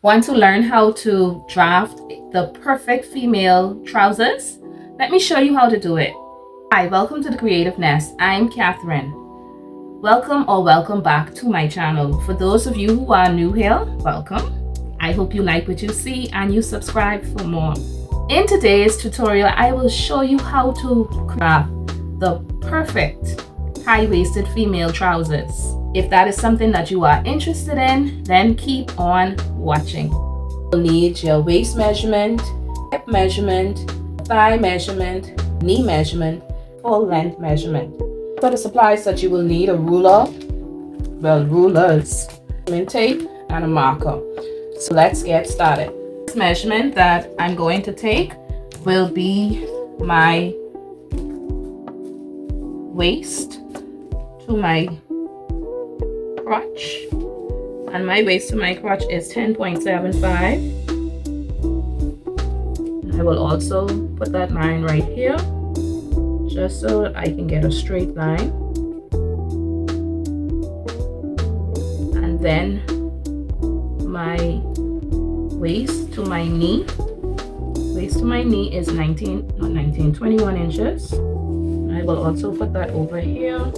Want to learn how to draft the perfect female trousers? Let me show you how to do it. Hi, welcome to the Creative Nest. I'm Catherine. Welcome back to my channel. For those of you who are new here, welcome. I hope you like what you see and you subscribe for more. In today's tutorial, I will show you how to craft the perfect high-waisted female trousers. If that is something that you are interested in, then keep on watching. You'll need your waist measurement, hip measurement, thigh measurement, knee measurement, full length measurement. For the supplies that you will need: a ruler, rulers, measurement tape, and a marker. So let's get started. This measurement that I'm going to take will be my waist to my crotch, and my waist to my crotch is 10.75. I will also put that line right here just so that I can get a straight line, and then my waist to my knee is 21 inches. I will also put that over here.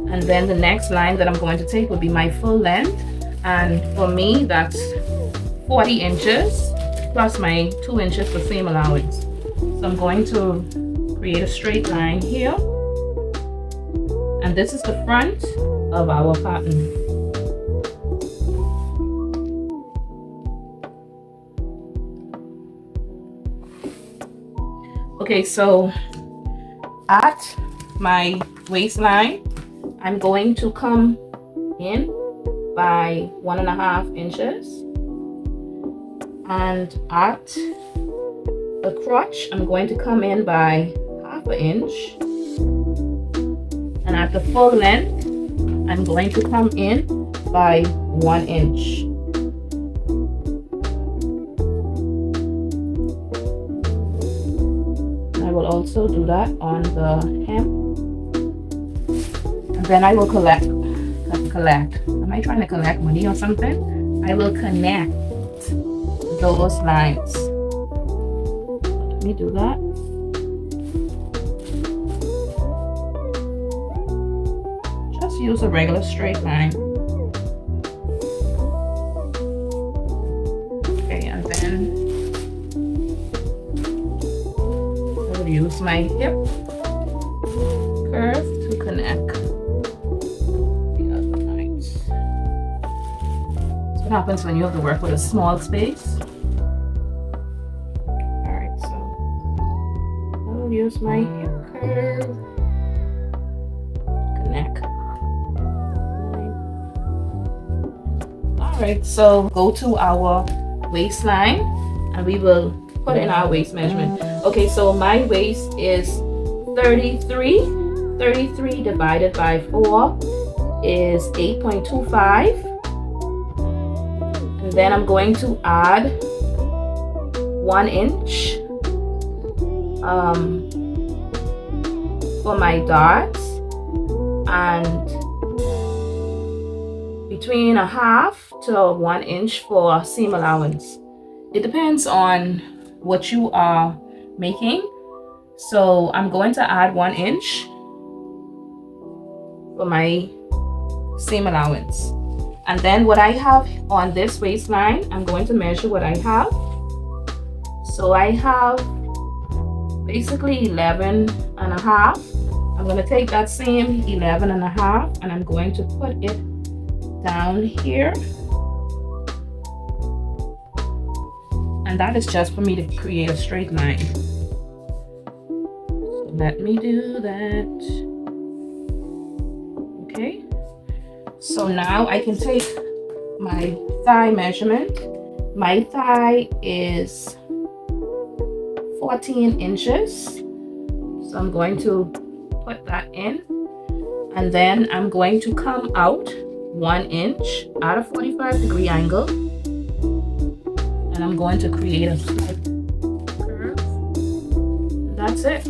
And then the next line that I'm going to take will be my full length, and for me that's 40 inches plus my 2 inches for seam allowance. So I'm going to create a straight line here, and this is the front of our pattern. Okay, so at my waistline, I'm going to come in by 1.5 inches, and at the crotch I'm going to come in by 1/2 inch, and at the full length I'm going to come in by 1 inch. I will also do that on the hem. Then I will collect. Am I trying to collect money or something? I will connect those lines. Let me do that. Just use a regular straight line. Okay, and then I will use my hip curve to connect. What happens when you have to work with a small space. Alright, so I'll use my hip curve, connect. Alright, so go to our waistline and we will put in our waist measurement. Okay, so my waist is 33. 33 divided by 4 is 8.25. Then I'm going to add 1 inch for my darts, and between 1/2 to 1 inch for seam allowance. It depends on what you are making. So I'm going to add 1 inch for my seam allowance. And then what I have on this waistline, I'm going to measure what I have. So I have basically 11.5. I'm going to take that same 11.5 and I'm going to put it down here. And that is just for me to create a straight line. So let me do that. Okay. So now I can take my thigh measurement. My thigh is 14 inches. So I'm going to put that in. And then I'm going to come out 1 inch at a 45-degree angle. And I'm going to create a slight curve. That's it.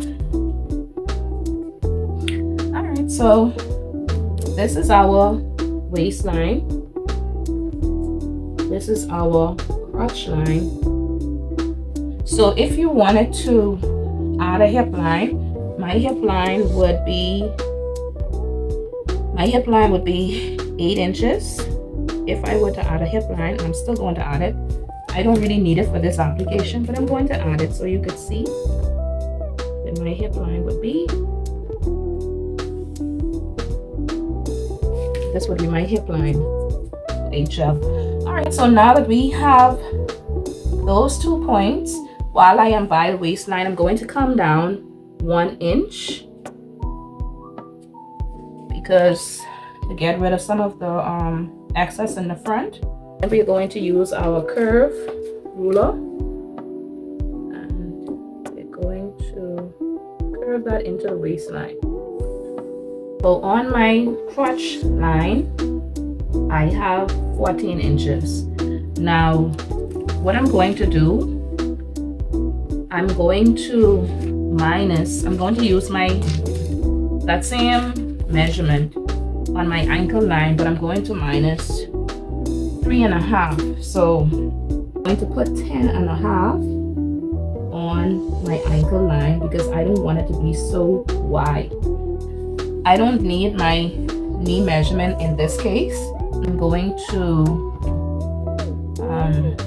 Alright, so this is our waistline. This is our crotch line. So if you wanted to add a hip line, my hip line would be 8 inches. If I were to add a hip line, I'm still going to add it. I don't really need it for this application, but I'm going to add it so you could see that my hip line would be. This would be my hip line, HL. All right, so now that we have those 2 points, while I am by the waistline, I'm going to come down 1 inch because to get rid of some of the excess in the front. And we're going to use our curve ruler, and we're going to curve that into the waistline. So on my crotch line, I have 14 inches. Now, what I'm going to do, I'm going to use that same measurement on my ankle line, but I'm going to minus 3.5. So I'm going to put 10.5 on my ankle line because I don't want it to be so wide. I don't need my knee measurement in this case. I'm going to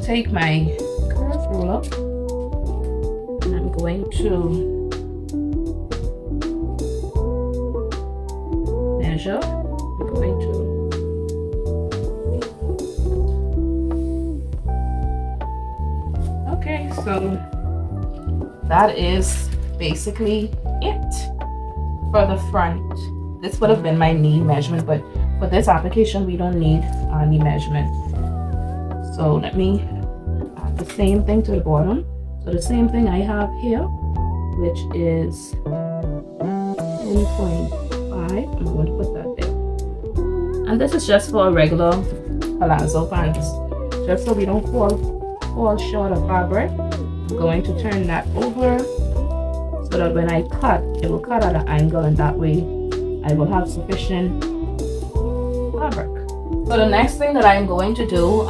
take my curve ruler and I'm going to measure. I'm going to so that is basically it for the front. This would have been my knee measurement, but for this application we don't need a knee measurement. So let me add the same thing to the bottom. So the same thing I have here, which is 10.5. I'm going to put that there. And this is just for a regular palazzo pants, just so we don't fall short of fabric. I'm going to turn that over so that when I cut, it will cut at an angle, and that way I will have sufficient fabric. So the next thing that I'm going to do,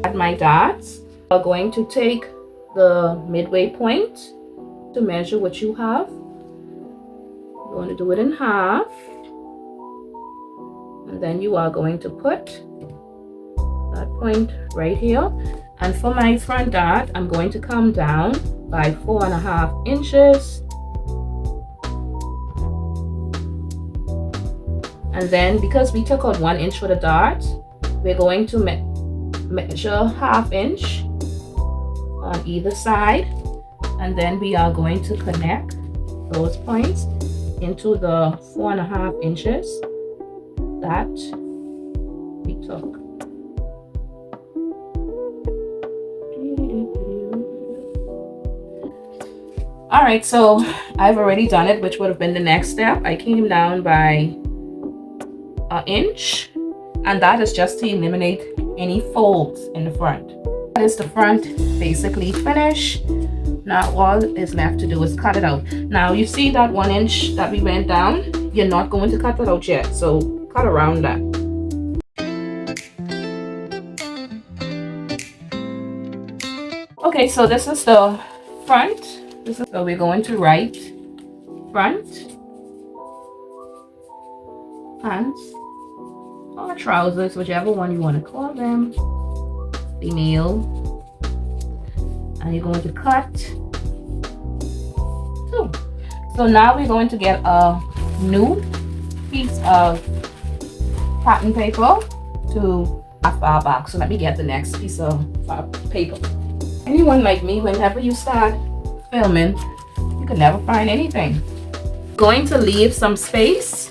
at my dots, I'm going to take the midway point to measure what you have. You're going to do it in half, and then you are going to put that point right here. And for my front dart, I'm going to come down by 4.5 inches. And then because we took out 1 inch for the dart, we're going to measure 1/2 inch on either side. And then we are going to connect those points into the 4.5 inches that we took. All right, so I've already done it, which would have been the next step. I came down by 1 inch, and that is just to eliminate any folds in the front. That is the front basically finished. Now all is left to do is cut it out. Now you see that 1 inch that we went down, you're not going to cut that out yet, so cut around that. Okay, so this is the front. So we're going to write front pants or trousers, whichever one you want to call them, female, and you're going to cut 2. So now we're going to get a new piece of pattern paper to wrap our back. So let me get the next piece of paper. Anyone like me, whenever you start filming, you can never find anything. Going to leave some space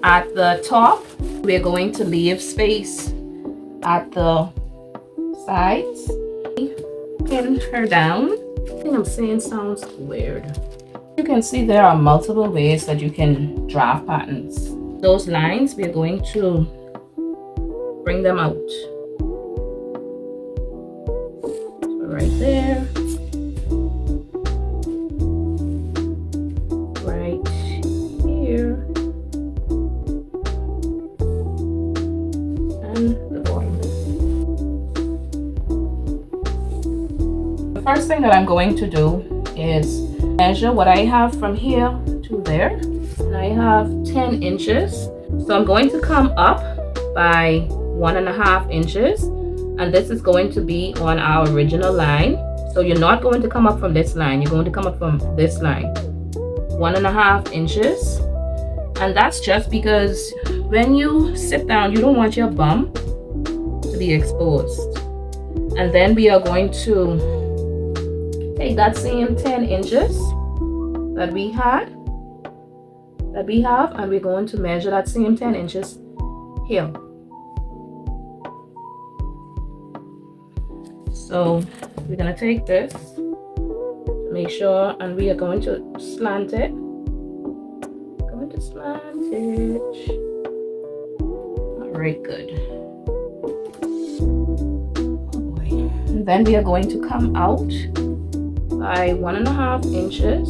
at the top. We're going to leave space at the sides. Pin her down. I think I'm saying sounds weird. You can see there are multiple ways that you can draft patterns. Those lines, we're going to bring them out. So right there. first thing that I'm going to do is measure what I have from here to there. And I have 10 inches. So I'm going to come up by 1.5 inches. And this is going to be on our original line. So you're not going to come up from this line. You're going to come up from this line. 1.5 inches. And that's just because when you sit down, you don't want your bum to be exposed. And then we are going to take that same 10 inches that we have, and we're going to measure that same 10 inches here. So we're going to take this to make sure, and we are going to slant it. Slant it. All right, good. Oh boy. And then we are going to come out by 1.5 inches.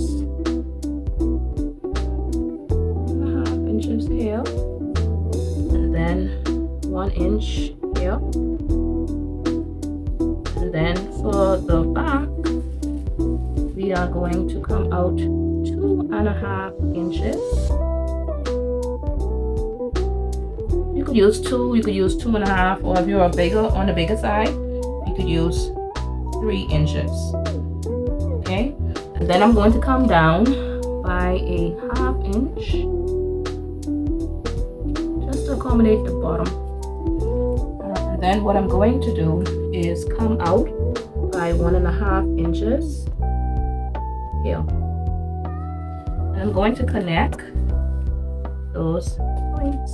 1.5 inches here, and then 1 inch here, and then for the back, we are going to come out 2.5 inches. You could use 2, you could use 2.5, or if you're on the bigger side, you could use 3 inches. Okay, and then I'm going to come down by 1/2 inch just to accommodate the bottom. And then what I'm going to do is come out by 1.5 inches here. And I'm going to connect those points.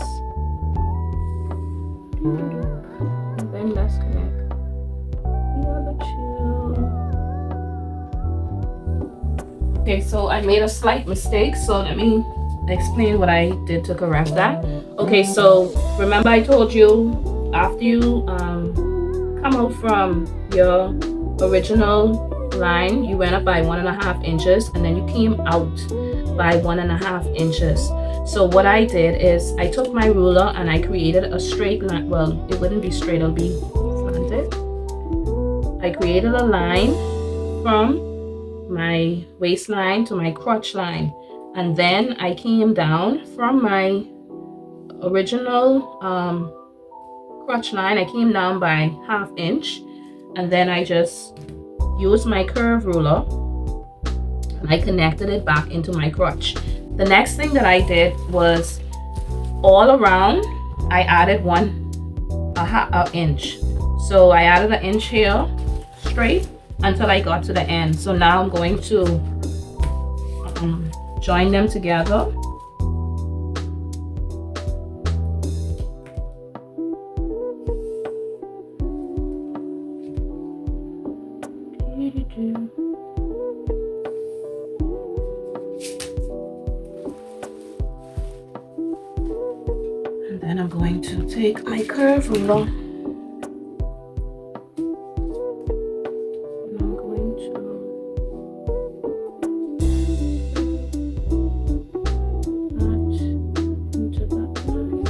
And then let's connect the other two. Okay, so I made a slight mistake, so let me explain what I did to correct that. Okay, so remember I told you after you come out from your original line, you went up by 1.5 inches, and then you came out by 1.5 inches. So what I did is I took my ruler and I created a straight line. Well, it wouldn't be straight, it'll be slanted. I created a line from my waistline to my crotch line, and then I came down from my original crotch line. I came down by 1/2 inch, and then I just used my curve ruler and I connected it back into my crotch. The next thing that I did was all around I added 1/2 inch. So I added 1 inch here straight until I got to the end. So now I'm going to join them together. And then I'm going to take my curve ruler. And I'm going to add into that line.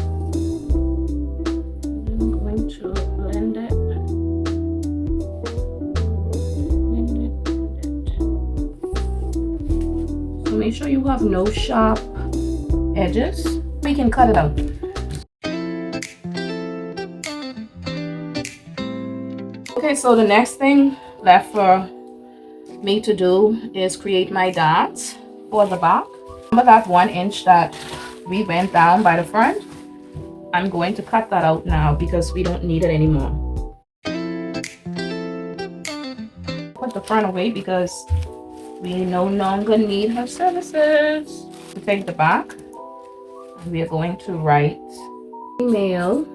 And then I'm going to blend it. So make sure you have no sharp edges. We can cut it out. Okay, so the next thing left for me to do is create my dots for the back. Remember that 1 inch that we went down by the front? I'm going to cut that out now because we don't need it anymore. Put the front away because we no longer need her services. To take the back, and we are going to write female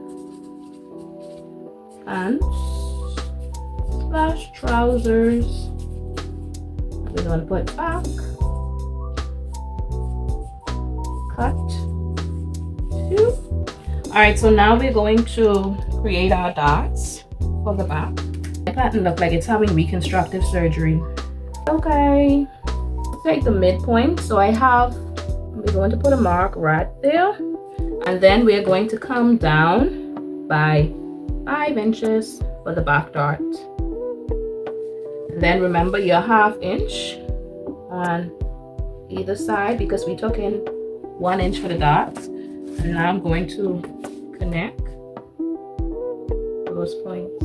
pants / trousers. We're going to put back, cut to. All right, so now we're going to create our dots for the back. My pattern look like it's having reconstructive surgery. Okay, take the midpoint. So we're going to put a mark right there, and then we're going to come down by 5 inches for the back dart. And And then remember your 1/2 inch on either side, because we took in 1 inch for the dots. And now I'm going to connect those points.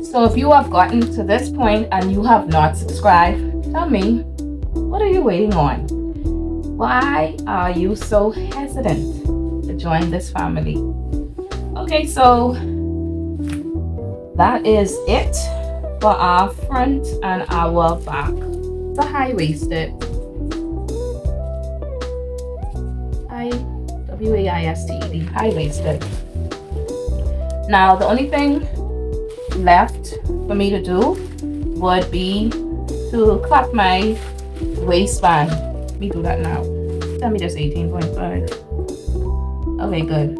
So if you have gotten to this point and you have not subscribed, tell me, what are you waiting on? Why are you so hesitant to join this family? Okay, so that is it for our front and our back. It's a high-waisted, W-A-I-S-T-E-D, high-waisted. Now the only thing left for me to do would be to cut my waistband. Let me do that now. Tell me just 18.5. Okay, good.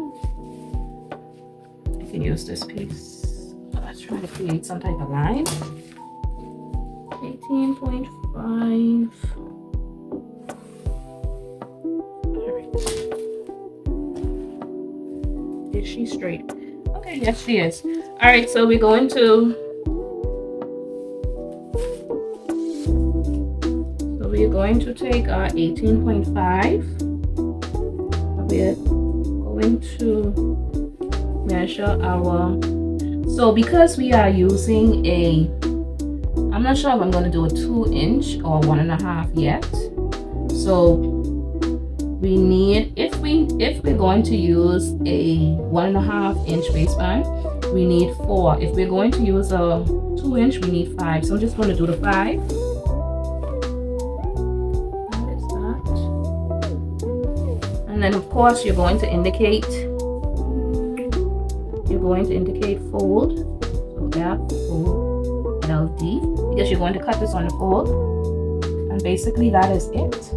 I can use this piece. Let's try to create some type of line. 18.5. Is she straight? Okay, yes she is. All right, so we're going to take our 18.5. We're going to measure our, so because we are using a, I'm not sure if I'm going to do a 2 inch or 1.5 yet. So we need, if we're going to use a 1.5 inch waistband, we need 4. If we're going to use a 2 inch, we need 5. So I'm just going to do the 5. That is that. And then of course you're going to indicate fold. So F O L D, because you're going to cut this on the fold. And basically that is it.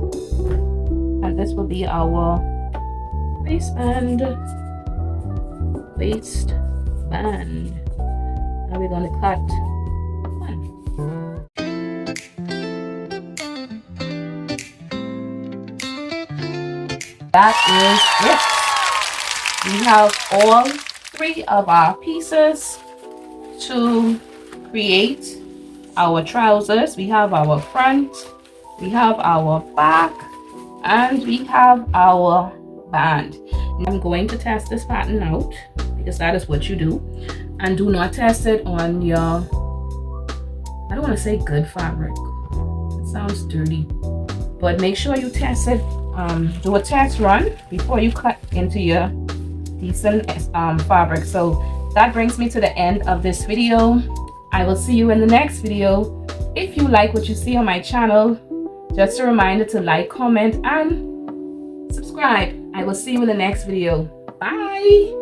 And this will be our waistband. And we're going to cut 1. That is it. We have all 3 of our pieces to create our trousers. We have our front, we have our back, and we have our band. I'm going to test this pattern out, because that is what you do. And do not test it on your, I don't want to say good fabric, it sounds dirty, but make sure you test it, do a test run before you cut into your decent fabric. So that brings me to the end of this video. I will see you in the next video. If you like what you see on my channel, just a reminder to like, comment, and subscribe. I will see you in the next video. Bye.